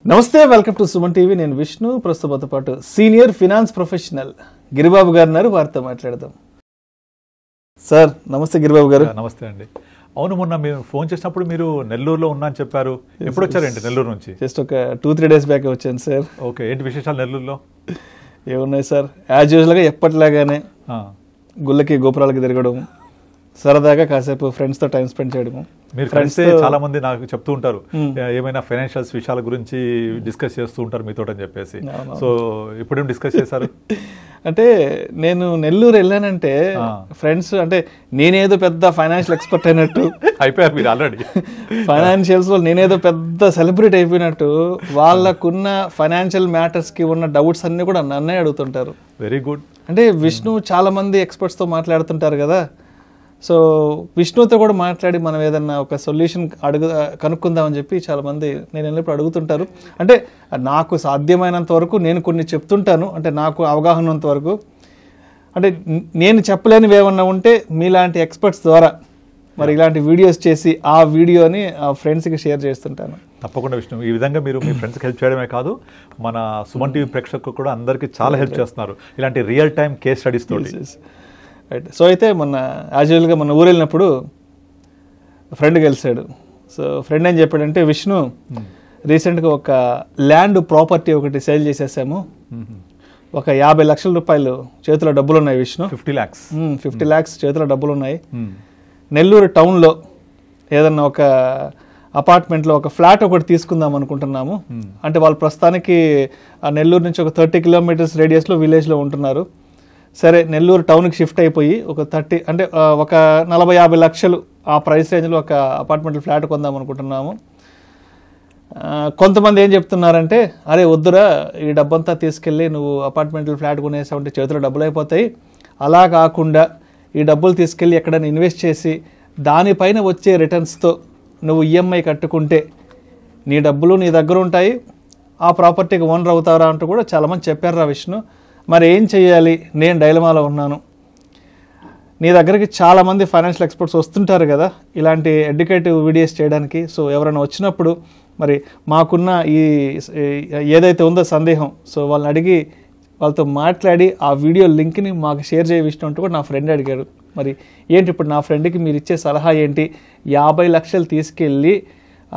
నమస్తే, welcome to Suman TV. నేను విష్ణు. ప్రస్తుతంతో పాటు సీనియర్ ఫినాన్స్ ప్రొఫెషనల్ గిరిబాబు గారు ఉన్నారు. వారితో మాట్లాడదాం. సార్ నమస్తే. గిరిబాబు గారు నమస్తే అండి. అవును, మొన్న మీరు ఫోన్ చేసినప్పుడు మీరు నెల్లూరులో ఉన్నా అని చెప్పారు. ఎప్పుడు వచ్చారండి నెల్లూరు నుంచి? జస్ట్ ఒక 2-3 days బ్యాక్ వచ్చాను సార్. ఓకే, ఏంటి విశేషాలు నెల్లూరులో? ఏమున్నాయి సార్, యాజ్ యూజువల్గా ఎప్పటిలాగానే గుళ్ళకి గోపురాలకి తిరగడం, సరదాగా కాసేపు ఫ్రెండ్స్తో టైం స్పెండ్ చేయడము. మీరు ఫ్రెండ్స్ చాలా మంది నాకు చెప్తూ ఉంటారు, ఏమైనా ఫైనాన్షియల్స్ విషయాల గురించి డిస్కస్ చేస్తూ ఉంటారు మీతో అని చెప్పేసి. సో ఇప్పుడేం డిస్కస్ చేశారు? అంటే నేను నెల్లూరు వెళ్ళానంటే ఫ్రెండ్స్, అంటే నేనేదో పెద్ద ఫైనాన్షియల్ ఎక్స్పర్ట్ అయినట్టు అయిపోయారు మీరు ఆల్రెడీ. ఫైనాన్షియల్స్ లో నేనేదో పెద్ద సెలబ్రిటీ అయిపోయినట్టు వాళ్ళకున్న ఫైనాన్షియల్ మ్యాటర్స్ కి ఉన్న డౌట్స్ అన్ని కూడా నన్నే అడుగుతుంటారు. Very good. అంటే విష్ణు చాలా మంది ఎక్స్పర్ట్స్ తో మాట్లాడుతుంటారు కదా, సో విష్ణుతో కూడా మాట్లాడి మనం ఏదన్నా ఒక సొల్యూషన్ కనుక్కుందామని చెప్పి చాలామంది నేను వెళ్ళినప్పుడు అడుగుతుంటారు. అంటే నాకు సాధ్యమైనంత వరకు నేను కొన్ని చెప్తుంటాను, అంటే నాకు అవగాహన ఉన్నంత వరకు. అంటే నేను చెప్పలేనివి ఏమన్నా ఉంటే మీలాంటి ఎక్స్పర్ట్స్ ద్వారా మరి ఇలాంటి వీడియోస్ చేసి ఆ వీడియోని ఫ్రెండ్స్కి షేర్ చేస్తుంటాను. తప్పకుండా విష్ణు, ఈ విధంగా మీరు మీ ఫ్రెండ్స్కి హెల్ప్ చేయడమే కాదు, మన సుమన్ టీవీ ప్రేక్షకులు కూడా అందరికీ చాలా హెల్ప్ చేస్తున్నారు ఇలాంటి రియల్ టైమ్ కేస్ స్టడీస్ తోటి. రైట్. సో అయితే మొన్న యాజువల్గా మన ఊరు వెళ్ళినప్పుడు ఫ్రెండ్ కలిసాడు. సో ఫ్రెండ్ ఏం చెప్పాడంటే, విష్ణు రీసెంట్గా ఒక ల్యాండ్ ప్రాపర్టీ ఒకటి సేల్ చేసేసాము, ఒక 50 లక్షల రూపాయలు చేతిలో డబ్బులు ఉన్నాయి విష్ణు. 50 lakhs చేతిలో డబ్బులు ఉన్నాయి. నెల్లూరు టౌన్లో ఏదన్నా ఒక అపార్ట్మెంట్లో ఒక ఫ్లాట్ ఒకటి తీసుకుందాం అనుకుంటున్నాము. అంటే వాళ్ళు ప్రస్తుతానికి నెల్లూరు నుంచి ఒక 30 kilometers రేడియస్లో విలేజ్లో ఉంటున్నారు. సరే, నెల్లూరు టౌన్కి షిఫ్ట్ అయిపోయి ఒక 30 అంటే ఒక 40-50 లక్షలు ఆ ప్రైస్ రేంజ్లో ఒక అపార్ట్మెంట్ ఫ్లాట్ కొందాం అనుకుంటున్నాము. కొంతమంది ఏం చెప్తున్నారంటే, అరే వద్దురా, ఈ డబ్బంతా తీసుకెళ్ళి నువ్వు అపార్ట్మెంట్ ఫ్లాట్ కొనేసావంటే చేతిలో డబ్బులు అయిపోతాయి, అలా కాకుండా ఈ డబ్బులు తీసుకెళ్ళి ఎక్కడైనా ఇన్వెస్ట్ చేసి దానిపైన వచ్చే రిటర్న్స్తో నువ్వు ఈఎంఐ కట్టుకుంటే నీ డబ్బులు నీ దగ్గర ఉంటాయి, ఆ ప్రాపర్టీకి ఓనర్ అవుతారా అంటూ కూడా చాలామంది చెప్పారు. విష్ణు, మరి ఏం చెయ్యాలి? నేను డైలమాలో ఉన్నాను. నీ దగ్గరికి చాలామంది ఫైనాన్షియల్ ఎక్స్పర్ట్స్ వస్తుంటారు కదా ఇలాంటి ఎడ్యుకేటివ్ వీడియోస్ చేయడానికి. సో ఎవరైనా వచ్చినప్పుడు మరి మాకున్న ఈ ఏదైతే ఉందో సందేహం, సో వాళ్ళని అడిగి వాళ్ళతో మాట్లాడి ఆ వీడియో లింక్ని మాకు షేర్ చేయ విషయం అంటూ కూడా నా ఫ్రెండ్ అడిగాడు. మరి ఏంటి ఇప్పుడు నా ఫ్రెండ్కి మీరు ఇచ్చే సలహా ఏంటి? 50 లక్షలు తీసుకెళ్ళి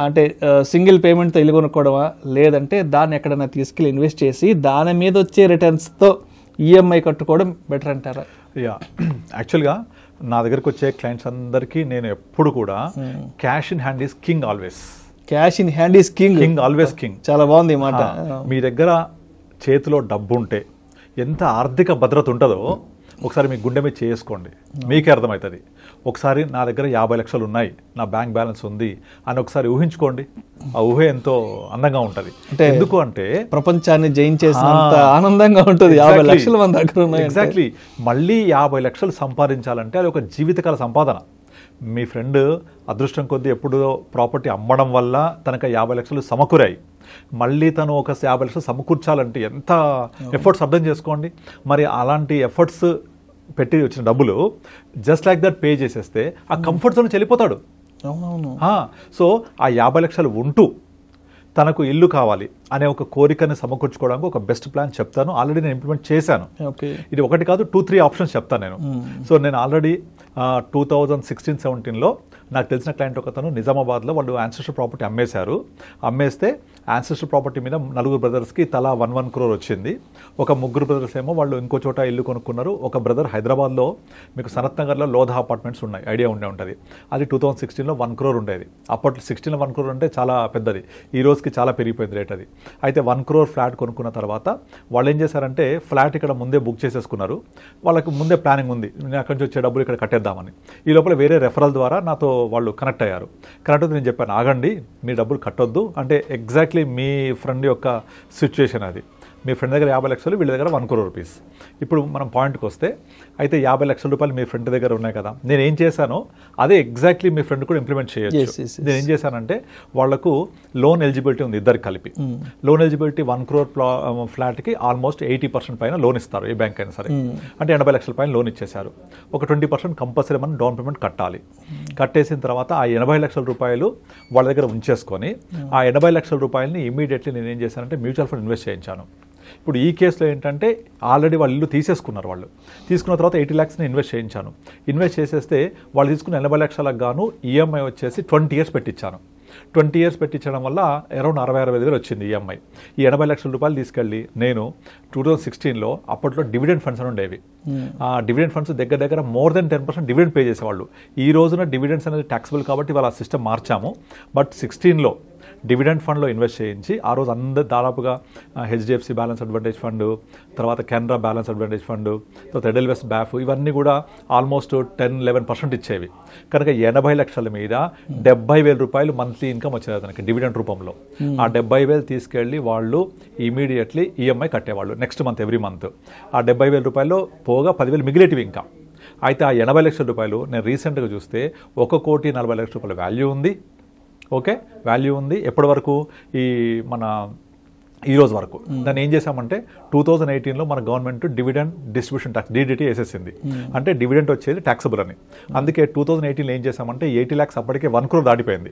అంటే సింగిల్ పేమెంట్తో ఇల్లు కొనుక్కోవడమా, లేదంటే దాన్ని ఎక్కడైనా తీసుకెళ్ళి ఇన్వెస్ట్ చేసి దాని మీద వచ్చే రిటర్న్స్తో ఈఎంఐ కట్టుకోవడం బెటర్ అంటారా? యా, యాక్చువల్గా నా దగ్గరకు వచ్చే క్లయింట్స్ అందరికీ నేను ఎప్పుడు కూడా cash in hand is king always. Cash in hand is king, king always king. చాలా బాగుంది ఈ మాట. మీ దగ్గర చేతిలో డబ్బు ఉంటే ఎంత ఆర్థిక భద్రత ఉంటుందో ఒకసారి మీ గుండె మీద చేసుకోండి, మీకే అర్థమవుతుంది. ఒకసారి నా దగ్గర 50 లక్షలు ఉన్నాయి, నా బ్యాంక్ బ్యాలెన్స్ ఉంది అని ఒకసారి ఊహించుకోండి. ఆ ఊహ ఎంతో అందంగా ఉంటుంది. ఎందుకు అంటే ప్రపంచాన్ని జయించేసినంత ఆనందంగా ఉంటుంది 50 లక్షలు మన దగ్గర ఉన్నాయి. ఎగ్జాక్ట్లీ. మళ్ళీ 50 లక్షలు సంపాదించాలంటే అది ఒక జీవితకాల సంపాదన. మీ ఫ్రెండ్ అదృష్టం కొద్దీ ఎప్పుడో ప్రాపర్టీ అమ్మడం వల్ల తనకు 50 లక్షలు సమకూరాయి. మళ్ళీ తను ఒక 50 లక్షలు సమకూర్చాలంటే ఎంత ఎఫర్ట్స్ అర్థం చేసుకోండి. మరి అలాంటి ఎఫర్ట్స్ పెట్టి వచ్చిన డబ్బులు జస్ట్ లైక్ దట్ పే చేసేస్తే ఆ కంఫర్ట్ జోన్ వెళ్ళిపోతాడు. సో ఆ 50 లక్షలు ఉంటూ తనకు ఇల్లు కావాలి అనే ఒక కోరికని సమకూర్చుకోవడానికి ఒక బెస్ట్ ప్లాన్ చెప్తాను. ఆల్రెడీ నేను ఇంప్లిమెంట్ చేశాను. ఇది ఒకటి కాదు, 2-3 ఆప్షన్స్ చెప్తాను నేను. సో నేను ఆల్రెడీ 2016-17లో నాకు తెలిసిన క్లయింట్ ఒకతను నిజామాబాద్లో వాళ్ళు యాన్సెస్టర్ ప్రాపర్టీ అమ్మేశారు. అమ్మేస్తే యాన్సెస్టర్ ప్రాపర్టీ మీద 4 బ్రదర్స్కి తలా 1 crore వచ్చింది. ఒక 3 బ్రదర్స్ ఏమో వాళ్ళు ఇంకో చోట ఇల్లు కొనుక్కున్నారు. ఒక బ్రదర్ హైదరాబాద్లో మీకు సనత్ నగర్లో లోధా అపార్ట్మెంట్స్ ఉన్నాయి, ఐడియా ఉండే ఉంటుంది. అది 2016లో 1 crore ఉండేది. అప్పట్లో 16లో 1 crore అంటే చాలా పెద్దది, ఈ రోజుకి చాలా పెరిగిపోయింది రేట్ అది. అయితే 1 crore ఫ్లాట్ కొనుక్కున్న తర్వాత వాళ్ళు ఏం చేశారంటే ఫ్లాట్ ఇక్కడ ముందే బుక్ చేసేసుకున్నారు. వాళ్ళకి ముందే ప్లానింగ్ ఉంది, నేను అక్కడి నుంచి వచ్చే డబ్బులు ఇక్కడ కట్టేద్దామని. ఈ లోపల వేరే రెఫరల్ ద్వారా నాతో వాళ్ళు కనెక్ట్ అయ్యారు. కనెక్ట్ అయితే నేను చెప్పాను, ఆగండి, మీ డబ్బులు కట్టొద్దు అంటే ఎగ్జాక్ట్లీ మీ ఫ్రెండ్ యొక్క సిచ్యువేషన్ అది. మీ ఫ్రెండ్ దగ్గర 50 లక్షలు, వీళ్ళ దగ్గర 1 crore రూపీస్. ఇప్పుడు మనం పాయింట్కి వస్తే, అయితే 50 లక్షల రూపాయలు మీ ఫ్రెండ్ దగ్గర ఉన్నాయి కదా, నేను ఏం చేశానో అదే ఎగ్జాక్ట్లీ మీ ఫ్రెండ్ కూడా ఇంప్లిమెంట్ చేయొచ్చు. నేను ఏం చేశానంటే, వాళ్లకు లోన్ ఎలిజిబిలిటీ ఉంది ఇద్దరికి కలిపి. లోన్ ఎలిజిబిలిటీ 1 crore ఫ్లాట్కి ఆల్మోస్ట్ 80% పైన లోన్ ఇస్తారు ఏ బ్యాంక్ అయినా సరే. అంటే 80 లక్షల పైన లోన్ ఇచ్చేశారు. ఒక 20% కంపల్సరీ మనం డౌన్ పేమెంట్ కట్టాలి. కట్టేసిన తర్వాత ఆ 80 లక్షల రూపాయలు వాళ్ళ దగ్గర ఉంచేసుకొని ఆ 80 లక్షల రూపాయలని ఇమీడియట్లీ నేను ఏం చేశానంటే మ్యూచువల్ ఫండ్ ఇన్వెస్ట్ చేయించాను. ఇప్పుడు ఈ కేసులో ఏంటంటే ఆల్రెడీ వాళ్ళు ఇల్లు తీసేసుకున్నారు. వాళ్ళు తీసుకున్న తర్వాత 80 lakhsని ఇన్వెస్ట్ చేయించాను. ఇన్వెస్ట్ చేసేస్తే వాళ్ళు తీసుకున్న 80 లక్షలకు గాను ఈఎంఐ వచ్చేసి 20 years పెట్టించాను. 20 years పెట్టించడం వల్ల అరౌండ్ 60-65 వేలు వచ్చింది ఈఎంఐ. ఈ 80 లక్షల రూపాయలు తీసుకెళ్ళి నేను 2016లో అప్పట్లో డివిడెండ్ ఫండ్స్ అని ఉండేవి. ఆ డివిడెండ్ ఫండ్స్ దగ్గర మోర్ దెన్ 10% డివిడెండ్ పే చేసేవాళ్ళు. ఈ రోజున డివిడెండ్స్ అనేది ట్యాక్సబుల్ కాబట్టి వాళ్ళ సిస్టమ్ మార్చాము. బట్ 16లో డివిడెండ్ ఫండ్లో ఇన్వెస్ట్ చేయించి ఆ రోజు అందరు దాదాపుగా హెచ్డిఎఫ్సి బ్యాలెన్స్ అడ్వాంటేజ్ ఫండ్, తర్వాత కెనరా బ్యాలెన్స్ అడ్వాంటేజ్ ఫండ్, తర్వాత ఎడెల్వెస్ బ్యాఫ్, ఇవన్నీ కూడా ఆల్మోస్ట్ 10-11% ఇచ్చేవి. కనుక 80 లక్షల మీద 70,000 రూపాయలు మంత్లీ ఇన్కమ్ వచ్చేది తనకి డివిడెండ్ రూపంలో. ఆ 70,000 తీసుకెళ్ళి వాళ్ళు ఇమీడియట్లీ ఈఎంఐ కట్టేవాళ్ళు నెక్స్ట్ మంత్, ఎవ్రీ మంత్. ఆ 70,000 రూపాయలు పోగా 10,000 మిగిలేటివి ఇంకా. అయితే ఆ 80 లక్షల రూపాయలు నేను రీసెంట్గా చూస్తే 1,40,40,00,000 రూపాయల వాల్యూ ఉంది. ఓకే, వాల్యూ ఉంది. ఎప్పటి వరకు? ఈ మన ఈ రోజు వరకు. దాన్ని ఏం చేశామంటే 2018లో మన government dividend distribution tax DDT వేసేసింది. అంటే డివిడెంట్ వచ్చేది ట్యాక్సబుల్ అని. అందుకే 2018లో ఏం చేశామంటే 80 lakhs అప్పటికే 1 crore దాటిపోయింది.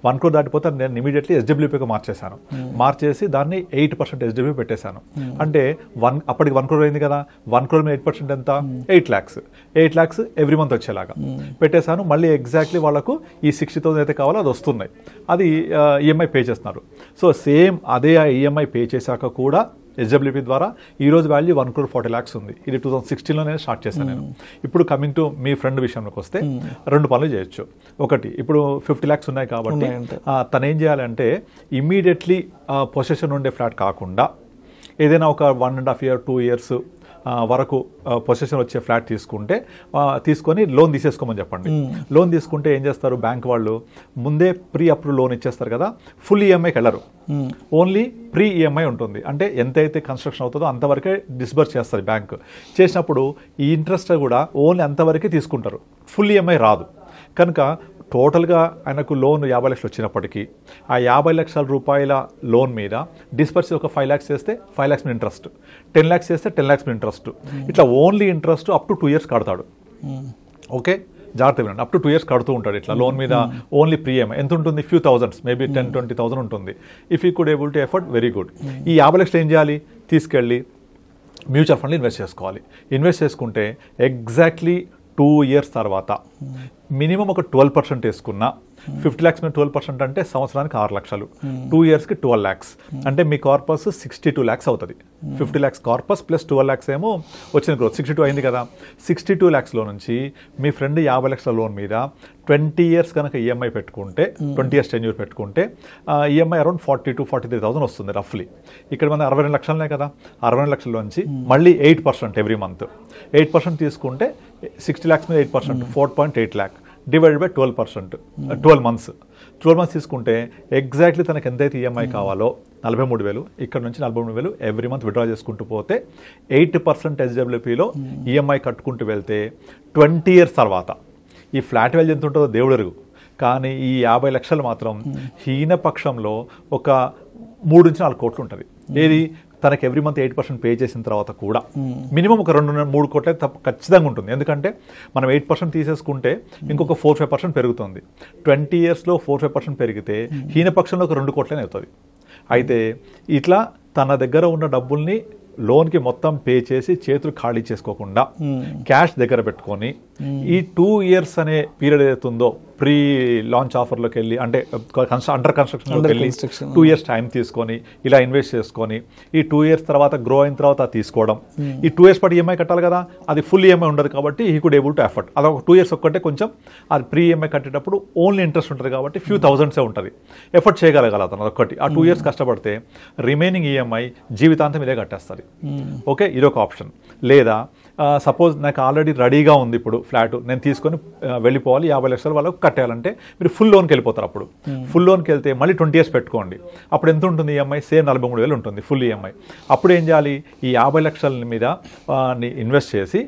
1 crore దాటిపోతే నేను ఇమీడియట్లీ ఎస్డబ్ల్యూపీగా మార్చేశాను. మార్చేసి దాన్ని 8% ఎస్డబ్ల్యూపీ పెట్టేశాను. అంటే అప్పటికి 1 crore అయింది కదా, 1 crore మీద 8% ఎంత? 8 lakhs. 8 lakhs ఎవ్రీ మంత్ వచ్చేలాగా పెట్టేశాను. మళ్ళీ ఎగ్జాక్ట్లీ వాళ్ళకు ఈ 60,000 అయితే కావాలో అది వస్తున్నాయి. అది ఈఎంఐ పే చేస్తున్నారు. సో సేమ్ అదే ఈఎంఐ పే చేశాక కూడా ఎస్డబ్ల్యూపీ ద్వారా ఈ రోజు వాల్యూ 1,40,00,000 ఉంది. ఇది 2016లో నేను స్టార్ట్ చేశాను నేను. ఇప్పుడు కమింగ్ టు మీ ఫ్రెండ్ విషయంలోకి వస్తే 2 పనులు చేయొచ్చు. ఒకటి, ఇప్పుడు 50 lakhs ఉన్నాయి కాబట్టి తను ఏం చేయాలంటే ఇమీడియట్లీ పొసెషన్ ఉండే ఫ్లాట్ కాకుండా ఏదైనా ఒక 1.5 year 2 years వరకు పొసెషన్ వచ్చే ఫ్లాట్ తీసుకొని లోన్ తీసేసుకోమని చెప్పండి. లోన్ తీసుకుంటే ఏం చేస్తారు బ్యాంక్ వాళ్ళు, ముందే ప్రీ అప్రూవ్ లోన్ ఇచ్చేస్తారు కదా, ఫుల్ ఈఎంఐకి వెళ్ళరు. ఓన్లీ ప్రీ ఈఎంఐ ఉంటుంది. అంటే ఎంతైతే కన్స్ట్రక్షన్ అవుతుందో అంతవరకే డిస్బర్స్ చేస్తారు బ్యాంక్. చేసినప్పుడు ఈ ఇంట్రెస్ట్ కూడా ఓన్లీ అంతవరకే తీసుకుంటారు, ఫుల్ ఈఎంఐ రాదు. కనుక టోటల్గా ఆయనకు లోన్ 50 లక్షలు వచ్చినప్పటికీ ఆ 50 లక్షల రూపాయల లోన్ మీద డిస్పర్స్ ఒక 5 lakhs చేస్తే 5 lakhs మీద ఇంట్రెస్ట్, 10 lakhs చేస్తే 10 lakhs మీద ఇంట్రెస్ట్, ఇట్లా only interest up to 2 years కడతాడు. ఓకే, జాగ్రత్త వినండి. అప్ టు 2 years కడుతూ ఉంటాడు ఇట్లా లోన్ మీద. ఓన్లీ ప్రీఎంఐ ఎంత ఉంటుంది? ఫ్యూ థౌజండ్స్, మేబీ 10-20,000 ఉంటుంది. If you could able to effort, very good. ఈ 50 లక్షలు ఏం చేయాలి? తీసుకెళ్ళి మ్యూచువల్ ఫండ్లో ఇన్వెస్ట్ చేసుకోవాలి. ఇన్వెస్ట్ చేసుకుంటే ఎగ్జాక్ట్లీ 2 years తర్వాత మినిమం ఒక 12% వేసుకున్నా, 50 lakhs మీద 12% అంటే సంవత్సరానికి 6 లక్షలు, 2 yearsకి 12 lakhs. అంటే మీ కార్పస్ 62 lakhs అవుతుంది. 50 lakhs కార్పస్ ప్లస్ 12 lakhs ఏమో వచ్చిన గ్రోత్ 62 అయింది కదా. 62 lakhsలో నుంచి మీ ఫ్రెండ్ 50 లక్షల లోన్ మీద 20 years కనుక ఈఎంఐ పెట్టుకుంటే, 20 years టెన్యూర్ పెట్టుకుంటే ఈఎంఐ అరౌండ్ 40,000-43,000 వస్తుంది రఫ్లీ. ఇక్కడ మన 62 లక్షలనే కదా, 62 లక్షల్లోంచి మళ్ళీ 8% ఎవ్రీ మంత్ 8% తీసుకుంటే 60 lakhs మీద 8% 4.8 lakh divided by 12%, 12 months. 12 months తీసుకుంటే ఎగ్జాక్ట్లీ తనకు ఎంతైతే ఈఎంఐ కావాలో 43,000, ఇక్కడ నుంచి 43,000 ఎవ్రీ మంత్ విత్డ్రా చేసుకుంటూ పోతే 8% ఎస్డబ్ల్యూపీలో ఈఎంఐ కట్టుకుంటూ వెళ్తే 20 years తర్వాత ఈ ఫ్లాట్ వాల్యూ ఎంత ఉంటుందో దేవుడు ఎరుగు. కానీ ఈ 50 లక్షలు మాత్రం హీనపక్షంలో ఒక 3-4 కోట్లు ఉంటుంది. ఏది? తనకి ఎవ్రీ మంత్ 8% పే చేసిన తర్వాత కూడా మినిమం ఒక 2-3 కోట్ల ఖచ్చితంగా ఉంటుంది. ఎందుకంటే మనం 8% తీసేసుకుంటే ఇంకొక 4-5% పెరుగుతుంది. 20 yearsలో 4-5% పెరిగితే హీనపక్షంలో ఒక 2 కోట్లనే అవుతుంది. అయితే ఇట్లా తన దగ్గర ఉన్న డబ్బుల్ని లోన్కి మొత్తం పే చేసి చేతులు ఖాళీ చేసుకోకుండా క్యాష్ దగ్గర పెట్టుకొని ఈ 2 years అనే పీరియడ్ ఏదైతుందో ప్రీ లాంచ్ ఆఫర్లోకి వెళ్ళి, అంటే అండర్ కన్స్ట్రక్షన్లోకి వెళ్ళి 2 years టైం తీసుకొని ఇలా ఇన్వెస్ట్ చేసుకొని ఈ 2 years తర్వాత గ్రో అయిన తర్వాత తీసుకోవడం. ఈ 2 years పాటు ఈఎంఐ కట్టాలి కదా, అది ఫుల్ ఈఎంఐ ఉండదు కాబట్టి he could able to effort. అలా ఒక 2 years ఒక్కటే కొంచెం అది ప్రీ ఈఎంఐ కట్టేటప్పుడు ఓన్లీ ఇంట్రెస్ట్ ఉంటుంది కాబట్టి ఫ్యూ థౌజండ్సే ఉంటుంది. ఎఫర్ట్ చేయగలగాలి అతను అదొక్కటి. ఆ 2 years కష్టపడితే రిమైనింగ్ ఈఎంఐ జీవితాంతం ఇదే కట్టేస్తుంది. ఓకే, ఇదొక ఆప్షన్. లేదా సపోజ్ నాకు ఆల్రెడీ రెడీగా ఉంది ఇప్పుడు ఫ్లాట్, నేను తీసుకొని వెళ్ళిపోవాలి, 50 లక్షలు వాళ్ళకు కట్టాలంటే మీరు ఫుల్ లోన్కి వెళ్ళిపోతారు. అప్పుడు ఫుల్ లోన్కి వెళ్తే మళ్ళీ 20 years పెట్టుకోండి. అప్పుడు ఎంత ఉంటుంది ఈఎంఐ? సేమ్ 43,000 ఉంటుంది ఫుల్ ఈఎంఐ. అప్పుడు ఏం చేయాలి? ఈ 50 లక్షల మీద ఇన్వెస్ట్ చేసి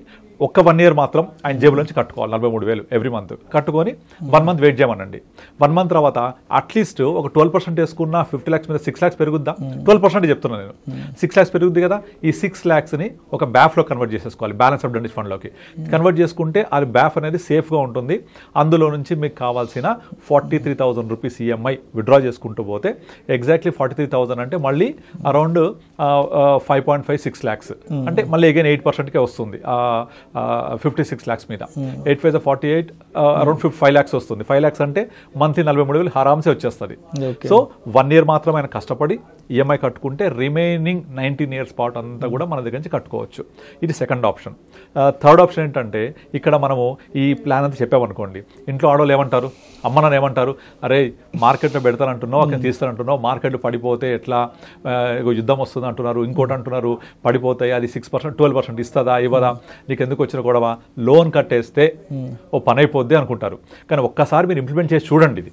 ఒక్క 1 year మాత్రం ఆయన జేబుల నుంచి కట్టుకోవాలి 43,000 ఎవ్రీ మంత్ కట్టుకొని 1 month వెయిట్ చేయమనండి. 1 month తర్వాత అట్లీస్ట్ ఒక 12% వేసుకున్న 50 lakhs మీద 6 lakhs పెరుగుద్దా? 12% చెప్తున్నాను నేను. 6 lakhs పెరుగుద్ది కదా. ఈ 6 lakhsని ఒక బ్యాఫ్లో కన్వర్ట్ చేసేసుకోవాలి, బ్యాలెన్స్ ఆఫ్ డెంటిస్ట్ ఫండ్లోకి కన్వర్ట్ చేసుకుంటే అది బ్యాఫ్ అనేది సేఫ్గా ఉంటుంది. అందులో నుంచి మీకు కావాల్సిన 43,000 రూపీస్ ఈఎంఐ విత్డ్రా చేసుకుంటూ పోతే ఎగ్జాక్ట్లీ 43,000 అంటే మళ్ళీ అరౌండ్ 5.56 lakhs అంటే మళ్ళీ అగైన్ 8%కే వస్తుంది 56 lakhs మీద. 8 5 48 అరౌండ్ 5 lakhs వస్తుంది. 5 lakhs అంటే మంత్లీ 43,000 ఆరామ్సే వచ్చేస్తుంది. సో 1 year మాత్రం ఆయన కష్టపడి ఈఎంఐ కట్టుకుంటే రిమైనింగ్ 19 years పాటు అంతా కూడా మన దగ్గర నుంచి కట్టుకోవచ్చు. ఇది సెకండ్ ఆప్షన్. థర్డ్ ఆప్షన్ ఏంటంటే ఇక్కడ మనము ఈ ప్లాన్ అంతా చెప్పామనుకోండి, ఇంట్లో ఆడవాళ్ళు ఏమంటారు, అమ్మ నాన్న ఏమంటారు, అరే మార్కెట్లో పెడతానంటున్నావు, అక్కడ తీస్తానంటున్నావు, మార్కెట్లో పడిపోతే ఎట్లా, యుద్ధం వస్తుంది అంటున్నారు, ఇంకోటి అంటున్నారు, పడిపోతాయి, అది 6% 12% ఇస్తుందా ఇవ్వదా, నీకు ఎందుకు వచ్చిన గొడవ, లోన్ కట్టేస్తే ఓ పని అయిపోద్ది అనుకుంటారు. కానీ ఒక్కసారి మీరు ఇంప్లిమెంట్ చేసి చూడండి. ఇది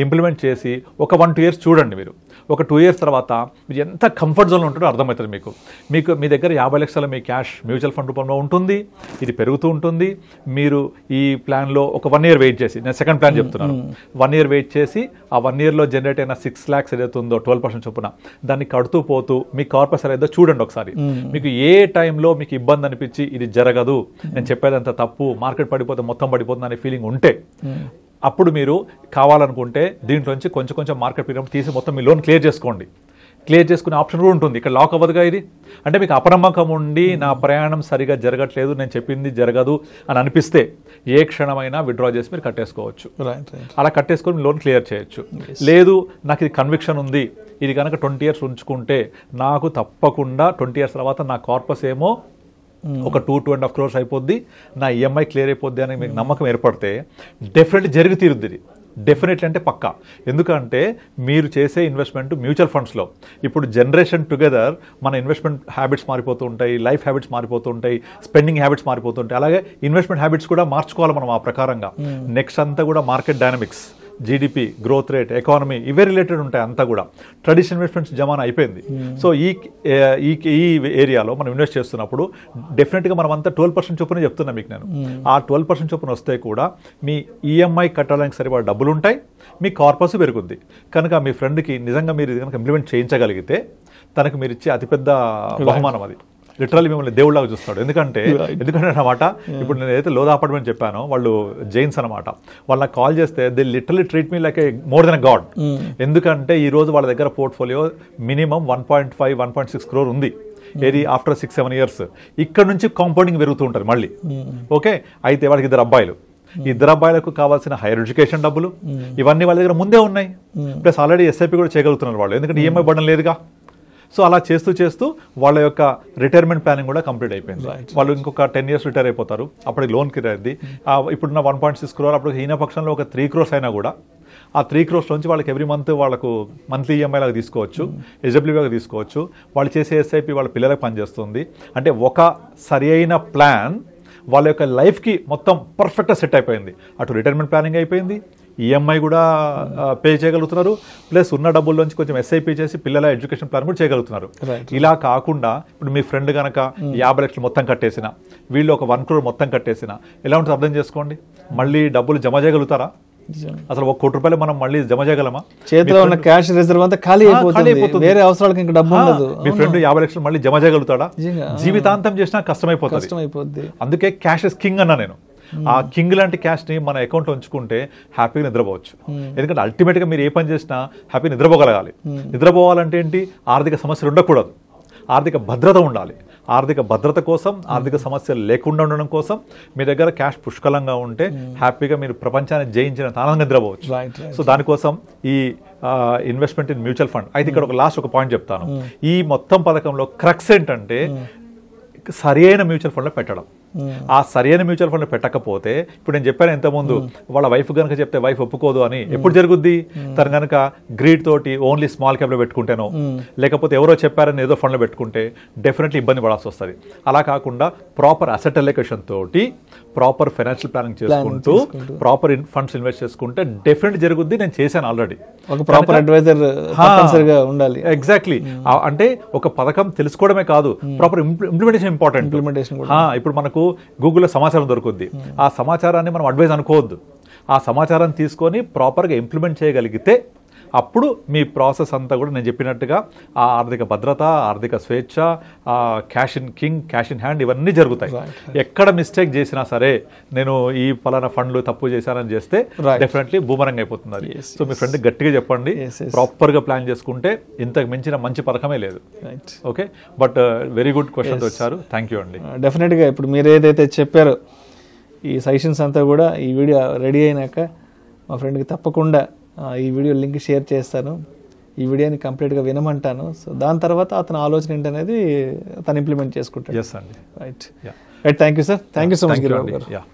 ఇంప్లిమెంట్ చేసి ఒక 1-2 years చూడండి. మీరు ఒక 2 years తర్వాత మీరు ఎంత కంఫర్ట్ జోన్లో ఉంటుందో అర్థమవుతుంది మీకు. మీ దగ్గర 50 లక్షల మీ క్యాష్ మ్యూచువల్ ఫండ్ రూపంలో ఉంటుంది, ఇది పెరుగుతూ ఉంటుంది. మీరు ఈ ప్లాన్లో ఒక 1 year వెయిట్ చేసి, నేను సెకండ్ ప్లాన్ చెప్తున్నాను, 1 year వెయిట్ చేసి ఆ 1 yearలో జనరేట్ అయిన 6 lakhs ఏదైతే ఉందో 12% చొప్పున దాన్ని కడుతూ పోతూ మీ కార్పస్ ఏదో చూడండి ఒకసారి. మీకు ఏ టైంలో మీకు ఇబ్బంది అనిపించి ఇది జరగదు, నేను చెప్పేదంత తప్పు, మార్కెట్ పడిపోతే మొత్తం పడిపోతుంది అనే ఫీలింగ్ ఉంటే అప్పుడు మీరు కావాలనుకుంటే దీంట్లోంచి కొంచెం కొంచెం మార్కెట్ పీరియడ్ తీసి మొత్తం మీ లోన్ క్లియర్ చేసుకోండి. క్లియర్ చేసుకునే ఆప్షన్ కూడా ఉంటుంది. ఇక్కడ లాక్ అవ్వదుగా ఇది. అంటే మీకు అపనమ్మకం ఉండి నా ప్రయాణం సరిగా జరగట్లేదు, నేను చెప్పింది జరగదు అని అనిపిస్తే ఏ క్షణమైనా విత్డ్రా చేసి మీరు కట్టేసుకోవచ్చు. అలా కట్టేసుకొని లోన్ క్లియర్ చేయొచ్చు. లేదు నాకు ఇది కన్విక్షన్ ఉంది, ఇది కనుక 20 years ఉంచుకుంటే నాకు తప్పకుండా 20 years తర్వాత నా కార్పస్ ఏమో ఒక 2.5 crores అయిపోద్ది, నా ఈఎంఐ క్లియర్ అయిపోద్ది అని మీకు నమ్మకం ఏర్పడితే డెఫినెట్లీ జరిగి తీరుద్ది. డెఫినెట్లీ అంటే పక్కా. ఎందుకంటే మీరు చేసే ఇన్వెస్ట్మెంట్ మ్యూచువల్ ఫండ్స్లో ఇప్పుడు జనరేషన్ టుగెదర్ మన ఇన్వెస్ట్మెంట్ హ్యాబిట్స్ మారిపోతూ ఉంటాయి, లైఫ్ హ్యాబిట్స్ మారిపోతూ ఉంటాయి, స్పెండింగ్ హ్యాబిట్స్ మారిపోతూ ఉంటాయి. అలాగే ఇన్వెస్ట్మెంట్ హ్యాబిట్స్ కూడా మార్చుకోవాలి మనం ఆ ప్రకారంగా. నెక్స్ట్ అంతా కూడా market dynamics, GDP, growth rate, economy ఇవే రిలేటెడ్ ఉంటాయి. అంతా కూడా ట్రెడిషనల్ ఇన్వెస్ట్మెంట్స్ జమానా అయిపోయింది. సో ఈ ఏరియాలో మనం ఇన్వెస్ట్ చేస్తున్నప్పుడు డెఫినెట్గా మనం అంతా 12% చొప్పున చెప్తున్నా మీకు నేను. ఆ 12% చొప్పున వస్తే కూడా మీ ఈఎంఐ కట్టడానికి సరిపడా డబ్బులు ఉంటాయి, మీ కార్పస్ పెరుగుద్ది. కనుక మీ ఫ్రెండ్కి నిజంగా మీరు ఇది కనుక ఇంప్లిమెంట్ చేయించగలిగితే తనకు మీరు ఇచ్చే అతిపెద్ద బహుమానం అది. లిటరల్లీ మిమ్మల్ని దేవుళ్ళగా చూస్తాడు. ఎందుకంటే అనమాట ఇప్పుడు నేను ఏదైతే లోదా అపార్ట్మెంట్ చెప్పానో వాళ్ళు జైన్స్ అనమాట. వాళ్ళు నాకు కాల్ చేస్తే they literally treat me like A more than a God. ఎందుకంటే ఈ రోజు వాళ్ళ దగ్గర పోర్ట్ఫోలియో మినిమం 1.5 1.6 crore ఉంది. ఏది ఆఫ్టర్ 6-7 years ఇక్కడ నుంచి కాంపౌండింగ్ పెరుగుతూ ఉంటారు మళ్ళీ. ఓకే, అయితే వాళ్ళకి 2 అబ్బాయిలు, 2 అబ్బాయిలకు కావాల్సిన హైయర్ ఎడ్యుకేషన్ డబ్బులు ఇవన్నీ వాళ్ళ దగ్గర ముందే ఉన్నాయి. ప్లస్ ఆల్రెడీ ఎస్ఐపి కూడా చేయగలుగుతున్నారు వాళ్ళు, ఎందుకంటే ఈఎంఐ బర్డన్ లేదుగా. సో అలా చేస్తూ చేస్తూ వాళ్ళ యొక్క రిటైర్మెంట్ ప్లానింగ్ కూడా కంప్లీట్ అయిపోయింది. వాళ్ళు ఇంకొక 10 years రిటైర్ అయిపోతారు. అప్పటికి లోన్ కిరాయిద్ది. ఇప్పుడున్న 1.6 crore అప్పుడు హీన పక్షంలో ఒక 3 crores అయినా కూడా ఆ 3 crores నుంచి వాళ్ళకి ఎవ్రీ మంత్ వాళ్ళకు మంత్లీ ఈఎంఐ లాగా తీసుకోవచ్చు, హెచ్డబ్ల్యూలాగా తీసుకోవచ్చు. వాళ్ళు చేసే ఎస్ఐపి వాళ్ళ పిల్లలకు పనిచేస్తుంది. అంటే ఒక సరి అయిన ప్లాన్ వాళ్ళ యొక్క లైఫ్కి మొత్తం పర్ఫెక్ట్గా సెట్ అయిపోయింది. అటు రిటైర్మెంట్ ప్లానింగ్ అయిపోయింది, ఈఎంఐ కూడా పే చేయగలుగుతున్నారు, ప్లస్ ఉన్న డబ్బుల్లోంచి కొంచెం ఎస్ఐపి చేసి పిల్లల ఎడ్యుకేషన్ ప్లాన్ కూడా చేయగలుగుతున్నారు. ఇలా కాకుండా ఇప్పుడు మీ ఫ్రెండ్ కనుక 50 లక్షలు మొత్తం కట్టేసిన, వీళ్ళు ఒక 1 crore మొత్తం కట్టేసిన, ఎలా ఉంటుంది అర్థం చేసుకోండి. మళ్ళీ డబ్బులు జమ చేయగలుగుతారా? అసలు 1 కోటి రూపాయలు మనం మళ్ళీ జమ చేయగలమా? చేతిలో ఉన్న క్యాష్ రిజర్వ్ అంతా ఖాళీ అయిపోతుంది, వేరే అవసరాలకు ఇంకా డబ్బు ఉండదు. మీ ఫ్రెండ్ 50 లక్షలు మళ్ళీ జమ చేయగలుగుతాడా? జీవితాంతం చేసినా కష్టమైపోతుంది. అందుకే క్యాష్ ఇస్ కింగ్ అన్నా నేను. ఆ కింగ్ లాంటి క్యాష్ని మన అకౌంట్లో ఉంచుకుంటే హ్యాపీగా నిద్రపోవచ్చు. ఎందుకంటే అల్టిమేట్గా మీరు ఏ పని చేసినా హ్యాపీగా నిద్రపోగలగాలి. నిద్రపోవాలంటే ఏంటి? ఆర్థిక సమస్యలు ఉండకూడదు, ఆర్థిక భద్రత ఉండాలి. ఆర్థిక భద్రత కోసం, ఆర్థిక సమస్యలు లేకుండా ఉండడం కోసం మీ దగ్గర క్యాష్ పుష్కలంగా ఉంటే హ్యాపీగా మీరు ప్రపంచాన్ని జయించిన ఆనందంగా నిద్రపోవచ్చు. సో దానికోసం ఈ ఇన్వెస్ట్మెంట్ ఇన్ మ్యూచువల్ ఫండ్. అయితే ఇక్కడ ఒక పాయింట్ చెప్తాను. ఈ మొత్తం పథకంలో క్రక్స్ ఏంటంటే సరైన మ్యూచువల్ ఫండ్లో పెట్టడం. ఆ సరైన మ్యూచువల్ ఫండ్ పెట్టకపోతే ఇప్పుడు నేను చెప్పాను ఇంతకుముందు వాళ్ళ వైఫ్ కనుక చెప్తే వైఫ్ ఒప్పుకోదు అని ఎప్పుడు జరుగుద్ది తను కనుక గ్రీడ్ తోటి ఓన్లీ స్మాల్ క్యాప్ లో పెట్టుకుంటేనో లేకపోతే ఎవరో చెప్పారని ఏదో ఫండ్ లో పెట్టుకుంటే డెఫినెట్లీ ఇబ్బంది పడాల్సి వస్తుంది. అలా కాకుండా ప్రాపర్ అసెట్ అలొకేషన్ తోటి ప్రాపర్ ఫైనాన్షియల్ ప్లానింగ్ చేసుకుంటూ ప్రాపర్ ఫండ్స్ ఇన్వెస్ట్ చేసుకుంటే డెఫినెట్ జరుగుద్ది. నేను చేశాను ఆల్రెడీ. ఒక ప్రాపర్ అడ్వైజర్ తప్పనిసరిగా ఉండాలి. ఎగ్జాక్ట్లీ. అంటే ఒక పథకం తెలుసుకోవడమే కాదు, ప్రాపర్ ఇంప్లిమెంటేషన్ ఇంపార్టెంట్. ఇప్పుడు మనకు గూగుల్లో సమాచారం దొరుకుద్ది. ఆ సమాచారాన్ని మనం అడ్వైజ్ అనుకోవద్దు. ఆ సమాచారాన్ని తీసుకొని ప్రాపర్గా ఇంప్లిమెంట్ చేయగలిగితే అప్పుడు మీ ప్రాసెస్ అంతా కూడా నేను చెప్పినట్టుగా ఆ ఆర్థిక భద్రత, ఆర్థిక స్వేచ్ఛ, cash in king, cash in hand ఇవన్నీ జరుగుతాయి. ఎక్కడ మిస్టేక్ చేసినా సరే నేను ఈ పలానా ఫండ్లు తప్పు చేశానని చేస్తే డెఫినెట్లీ బూమరంగ్ అయిపోతుంది అది. సో మీ ఫ్రెండ్ గట్టిగా చెప్పండి, ప్రాపర్గా ప్లాన్ చేసుకుంటే ఇంతకు మించిన మంచి పథకమే లేదు. Okay, but very good questions వచ్చారు. థ్యాంక్ యూ అండి. డెఫినెట్గా ఇప్పుడు మీరు ఏదైతే చెప్పారో ఈ సజెషన్స్ అంతా కూడా ఈ వీడియో రెడీ అయినాక మా ఫ్రెండ్కి తప్పకుండా ఈ వీడియో లింక్ షేర్ చేస్తాను. ఈ వీడియోని కంప్లీట్గా వినమంటాను. సో దాని తర్వాత అతని ఆలోచన ఏంటనేది తను ఇంప్లిమెంట్ చేసుకుంటాడు. ఎస్ అండి. Right. Thank you sir. Thank you so much Giribabu గారు.